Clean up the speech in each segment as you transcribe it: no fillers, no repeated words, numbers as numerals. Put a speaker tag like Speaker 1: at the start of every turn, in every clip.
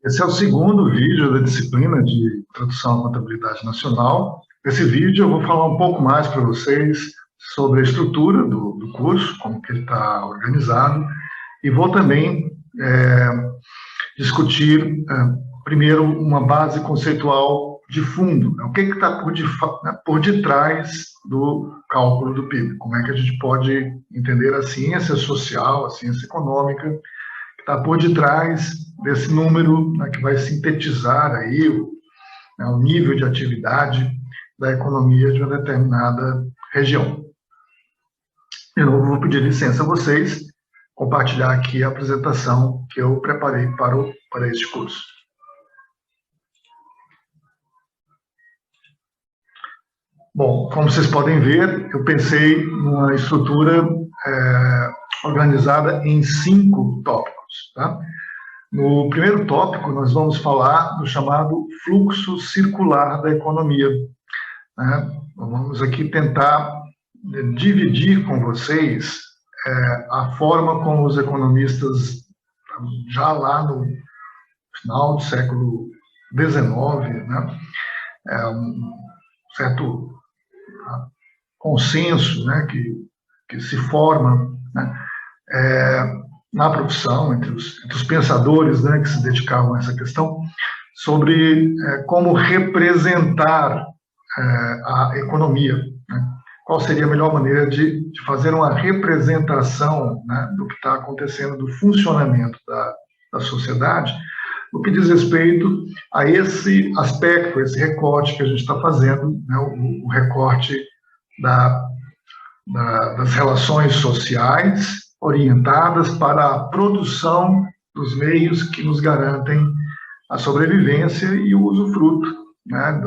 Speaker 1: Esse é o segundo vídeo da disciplina de Introdução à Contabilidade Nacional. Nesse vídeo eu vou falar um pouco mais para vocês sobre a estrutura do curso, como que ele está organizado, e vou também discutir primeiro uma base conceitual de fundo, o que está por detrás do cálculo do PIB, como é que a gente pode entender a ciência social, a ciência econômica, que está por detrás desse número, que vai sintetizar aí o nível de atividade da economia de uma determinada região. Eu vou pedir licença a vocês, compartilhar aqui a apresentação que eu preparei para este curso. Bom, como vocês podem ver, eu pensei numa estrutura organizada em 5 tópicos. Tá? No primeiro tópico, nós vamos falar do chamado fluxo circular da economia. Né? Vamos aqui tentar dividir com vocês a forma como os economistas, já lá no final do século XIX, né, um certo consenso, né, que se forma, né, na profissão, entre os pensadores, né, que se dedicavam a essa questão, sobre como representar a economia, né? Qual seria a melhor maneira de fazer uma representação, né, do que está acontecendo, do funcionamento da sociedade, no que diz respeito a esse aspecto, esse recorte que a gente está fazendo, né, o recorte das relações sociais orientadas para a produção dos meios que nos garantem a sobrevivência e o usufruto, né,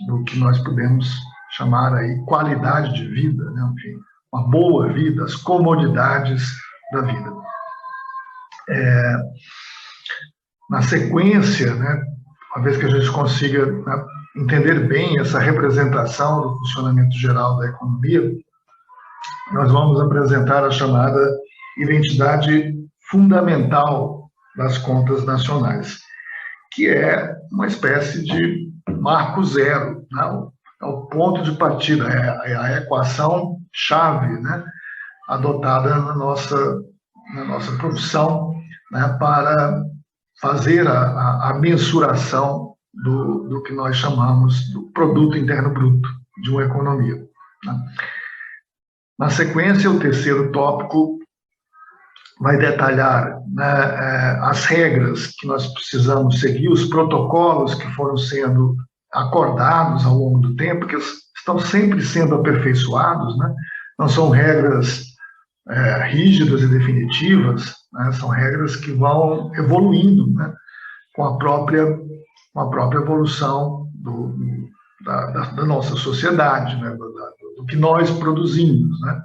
Speaker 1: do que nós podemos chamar aí qualidade de vida, né, enfim, uma boa vida, as comodidades da vida. Na sequência, né, uma vez que a gente consiga, né, entender bem essa representação do funcionamento geral da economia, nós vamos apresentar a chamada identidade fundamental das contas nacionais, que é uma espécie de marco zero, né? É o ponto de partida, é a equação-chave, né, adotada na nossa profissão, né, para fazer a mensuração do que nós chamamos do produto interno bruto de uma economia. Né? Na sequência, o terceiro tópico vai detalhar, né, as regras que nós precisamos seguir, os protocolos que foram sendo acordados ao longo do tempo, que estão sempre sendo aperfeiçoados, né? Não são regras rígidas e definitivas, né? São regras que vão evoluindo, né, com a própria evolução da nossa sociedade, né, do que nós produzimos. Né?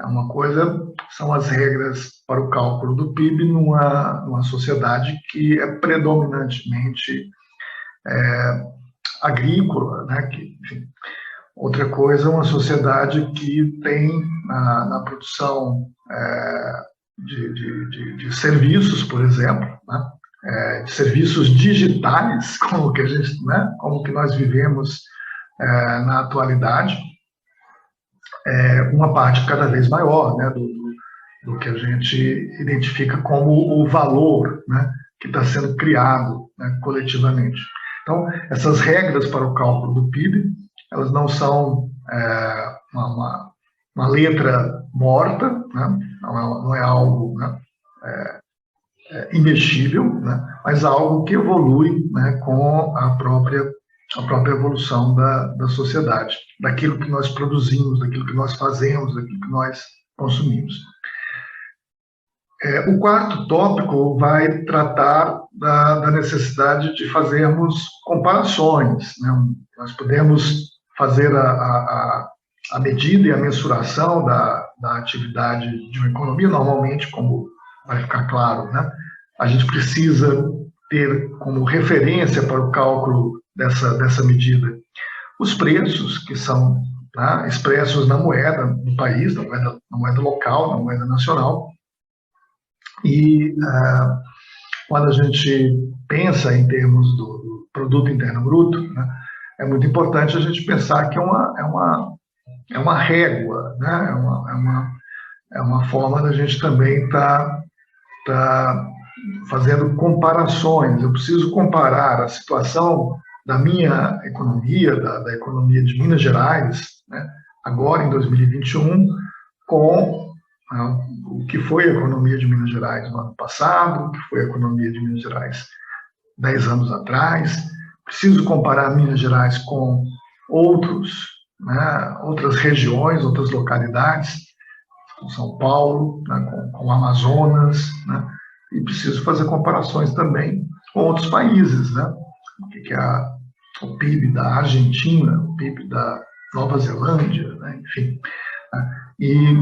Speaker 1: Uma coisa são as regras para o cálculo do PIB numa sociedade que é predominantemente agrícola, né? Enfim, outra coisa é uma sociedade que tem na produção de serviços, por exemplo, né? De serviços digitais, como que nós vivemos na atualidade, uma parte cada vez maior, né, do que a gente identifica como o valor, né, que está sendo criado, né, coletivamente. Então, essas regras para o cálculo do PIB, elas não são uma letra morta, né? Não é algo, né, imexível, né? Mas algo que evolui, né, com a própria evolução da sociedade, daquilo que nós produzimos, daquilo que nós fazemos, daquilo que nós consumimos. O quarto tópico vai tratar da necessidade de fazermos comparações, né? Nós podemos fazer a medida e a mensuração da atividade de uma economia, normalmente, como vai ficar claro, né? A gente precisa ter como referência para o cálculo dessa medida os preços que são, né, expressos na moeda do país, na moeda local, na moeda nacional. E quando a gente pensa em termos do produto interno bruto, né, é muito importante a gente pensar que é uma régua, né, é uma forma da gente também estar fazendo comparações. Eu preciso comparar a situação da minha economia, da economia de Minas Gerais, né, agora em 2021, com o que foi a economia de Minas Gerais no ano passado, o que foi a economia de Minas Gerais 10 anos atrás. Preciso comparar Minas Gerais com outras regiões, outras localidades, com São Paulo, né, com o Amazonas, né, e preciso fazer comparações também com outros países, né, o que é o PIB da Argentina, o PIB da Nova Zelândia, né, enfim. E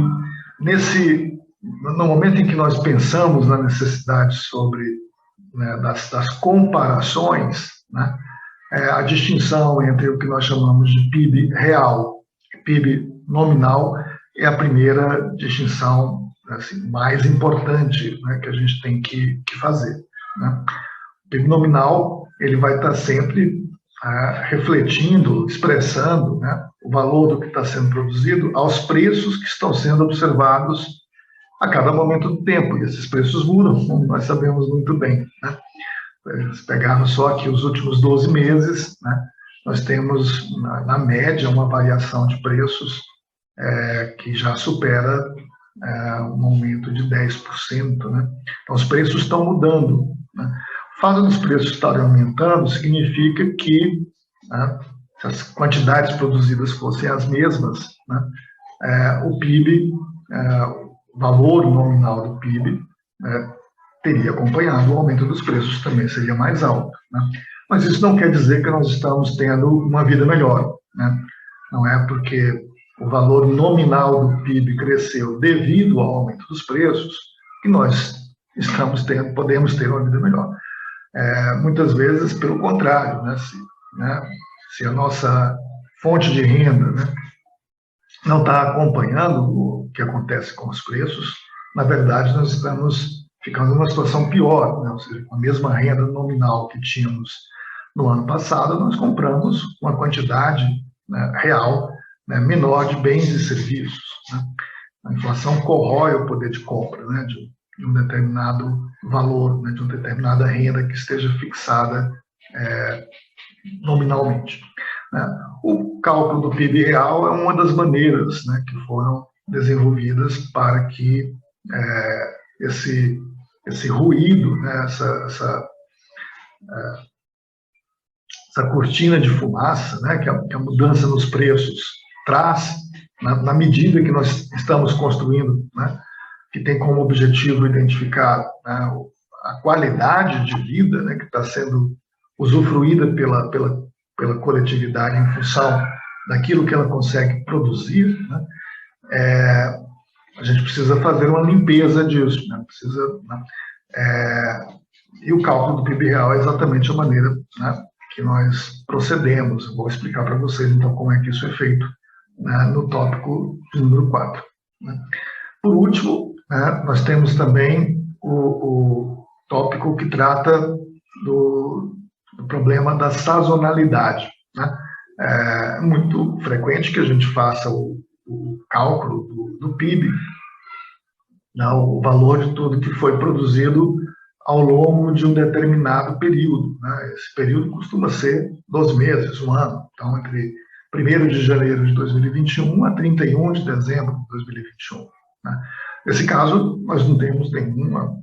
Speaker 1: no momento em que nós pensamos na necessidade das comparações, né, a distinção entre o que nós chamamos de PIB real e PIB nominal é a primeira distinção, assim, mais importante, né, que a gente tem que fazer, né. O PIB nominal ele vai estar sempre refletindo, expressando, né, o valor do que está sendo produzido aos preços que estão sendo observados a cada momento do tempo. E esses preços mudam, como nós sabemos muito bem, né. Se pegarmos só aqui os últimos 12 meses, né, nós temos, na média, uma variação de preços que já supera um aumento de 10%. Né? Então, os preços estão mudando. Né? O fato dos preços estarem aumentando significa que, né, se as quantidades produzidas fossem as mesmas, né, o PIB, o valor nominal do PIB, teria acompanhado o aumento dos preços, também seria mais alto. Né? Mas isso não quer dizer que nós estamos tendo uma vida melhor. Né? Não é porque o valor nominal do PIB cresceu devido ao aumento dos preços que nós podemos ter uma vida melhor. Muitas vezes, pelo contrário, né? Se a nossa fonte de renda, né, não está acompanhando o que acontece com os preços, na verdade, nós estamos ficando numa situação pior, né? Ou seja, com a mesma renda nominal que tínhamos no ano passado, nós compramos uma quantidade, né, real, né, menor de bens e serviços. Né? A inflação corrói o poder de compra, né, de um determinado valor, né, de uma determinada renda que esteja fixada nominalmente. Né? O cálculo do PIB real é uma das maneiras, né, que foram desenvolvidas para que esse ruído, né, essa cortina de fumaça, né, que a mudança nos preços traz, na medida que nós estamos construindo, né, que tem como objetivo identificar, né, a qualidade de vida, né, que está sendo usufruída pela coletividade em função daquilo que ela consegue produzir, né, a gente precisa fazer uma limpeza disso, né, e o cálculo do PIB real é exatamente a maneira, né, que nós procedemos. Eu vou explicar para vocês, então, como é que isso é feito, né, no tópico número 4. Né. Por último, né, nós temos também o tópico que trata do problema da sazonalidade. Né. É muito frequente que a gente faça o cálculo do PIB, né, o valor de tudo que foi produzido ao longo de um determinado período. Né? Esse período costuma ser 12 meses, um ano. Então, entre 1º de janeiro de 2021 a 31 de dezembro de 2021. Né? Nesse caso, nós não temos nenhuma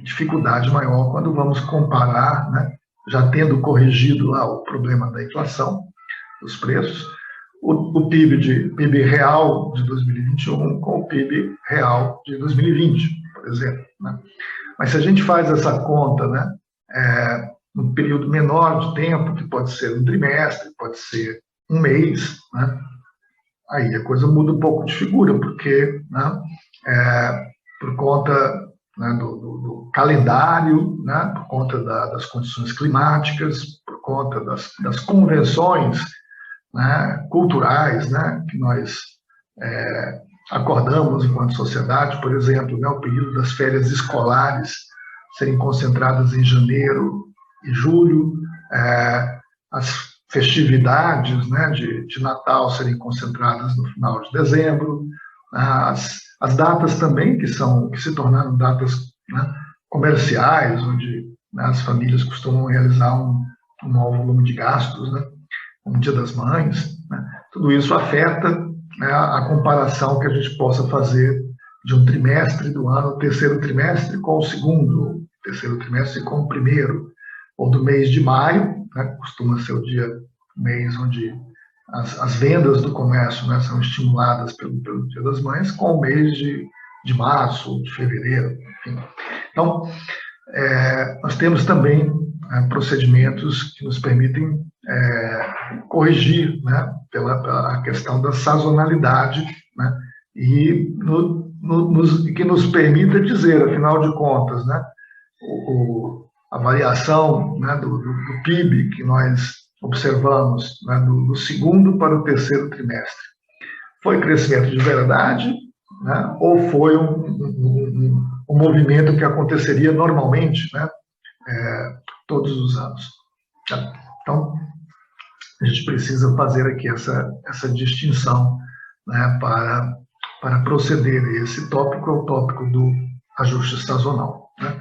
Speaker 1: dificuldade maior quando vamos comparar, né, já tendo corrigido lá o problema da inflação, dos preços, o PIB real de 2021 com o PIB real de 2020, por exemplo. Né? Mas se a gente faz essa conta, né, num período menor de tempo, que pode ser um trimestre, pode ser um mês, né, aí a coisa muda um pouco de figura, porque, né, por conta, né, do calendário, né, por conta das condições climáticas, por conta das convenções, né, culturais, né, que nós acordamos enquanto sociedade, por exemplo, né, o período das férias escolares serem concentradas em janeiro e julho, as festividades, né, de Natal serem concentradas no final de dezembro, as datas também que se tornaram datas, né, comerciais, onde, né, as famílias costumam realizar um maior volume de gastos, né, como Dia das Mães, né, tudo isso afeta, né, a comparação que a gente possa fazer de um trimestre do ano, o terceiro trimestre com o segundo, terceiro trimestre com o primeiro, ou do mês de maio, né, costuma ser o mês onde as vendas do comércio, né, são estimuladas pelo Dia das Mães, com o mês de março, de fevereiro, enfim. Então, nós temos também procedimentos que nos permitem corrigir, né, pela questão da sazonalidade, né, e que nos permita dizer, afinal de contas, né, a variação, né, do PIB que nós observamos, né, do segundo para o terceiro trimestre. Foi crescimento de verdade, né, ou foi um movimento que aconteceria normalmente, né, todos os anos? Então, a gente precisa fazer aqui essa distinção, né, para proceder. Esse tópico é o tópico do ajuste sazonal, né?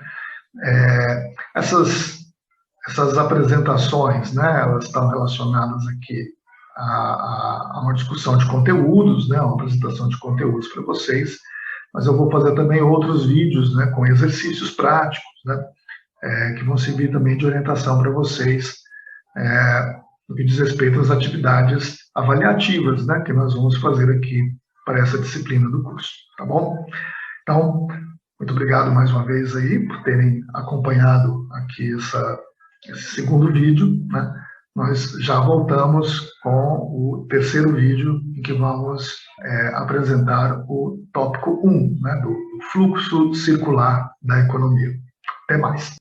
Speaker 1: Essas apresentações, né, elas estão relacionadas aqui a uma discussão de conteúdos, né, uma apresentação de conteúdos para vocês, mas eu vou fazer também outros vídeos, né, com exercícios práticos, né, que vão servir também de orientação para vocês no que diz respeito às atividades avaliativas, né, que nós vamos fazer aqui para essa disciplina do curso, tá bom? Então, muito obrigado mais uma vez aí por terem acompanhado aqui esse segundo vídeo, né? Nós já voltamos com o terceiro vídeo, em que vamos apresentar o tópico 1, né, do fluxo circular da economia. Até mais.